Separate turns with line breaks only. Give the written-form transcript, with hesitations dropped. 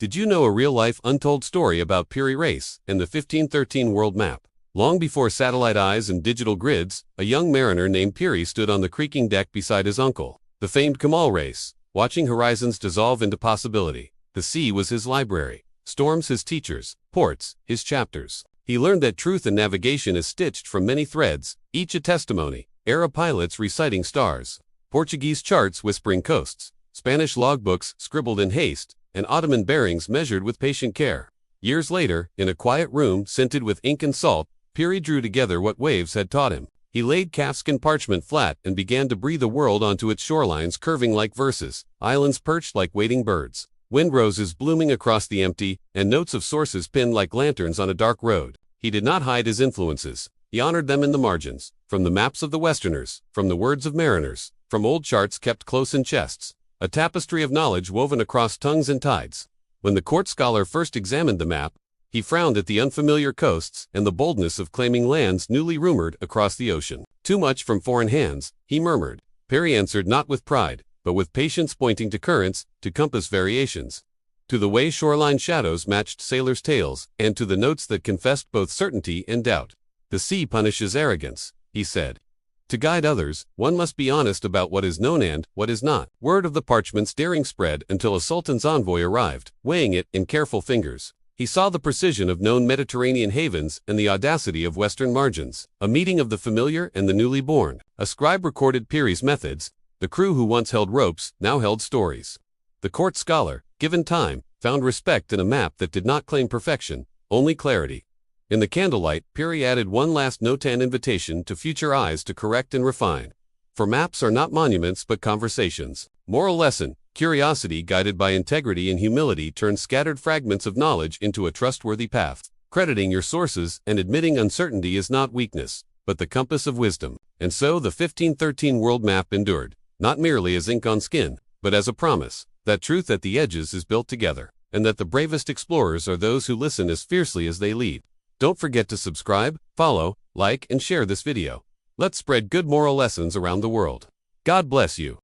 Did you know a real-life untold story about Piri Reis and the 1513 world map? Long before satellite eyes and digital grids, a young mariner named Piri stood on the creaking deck beside his uncle, the famed Piri Reis, watching horizons dissolve into possibility. The sea was his library, storms his teachers, ports his chapters. He learned that truth in navigation is stitched from many threads, each a testimony. Arab pilots reciting stars, Portuguese charts whispering coasts, Spanish logbooks scribbled in haste, and Ottoman bearings measured with patient care. Years later, in a quiet room scented with ink and salt, Piri drew together what waves had taught him. He laid calfskin parchment flat and began to breathe a world onto its shorelines, curving like verses, islands perched like waiting birds, wind roses blooming across the empty, and notes of sources pinned like lanterns on a dark road. He did not hide his influences. He honored them in the margins, from the maps of the Westerners, from the words of mariners, from old charts kept close in chests, a tapestry of knowledge woven across tongues and tides. When the court scholar first examined the map, he frowned at the unfamiliar coasts and the boldness of claiming lands newly rumored across the ocean. Too much from foreign hands, he murmured. Piri answered not with pride, but with patience, pointing to currents, to compass variations, to the way shoreline shadows matched sailors' tales, and to the notes that confessed both certainty and doubt. The sea punishes arrogance, he said. To guide others, one must be honest about what is known and what is not. Word of the parchment's daring spread until a sultan's envoy arrived, weighing it in careful fingers. He saw the precision of known Mediterranean havens and the audacity of western margins. A meeting of the familiar and the newly born. A scribe recorded Piri's methods. The crew who once held ropes now held stories. The court scholar, given time, found respect in a map that did not claim perfection, only clarity. In the candlelight, Piri added one last note and invitation to future eyes to correct and refine. For maps are not monuments but conversations. Moral lesson: curiosity guided by integrity and humility turns scattered fragments of knowledge into a trustworthy path. Crediting your sources and admitting uncertainty is not weakness, but the compass of wisdom. And so the 1513 world map endured, not merely as ink on skin, but as a promise that truth at the edges is built together, and that the bravest explorers are those who listen as fiercely as they lead. Don't forget to subscribe, follow, like, and share this video. Let's spread good moral lessons around the world. God bless you.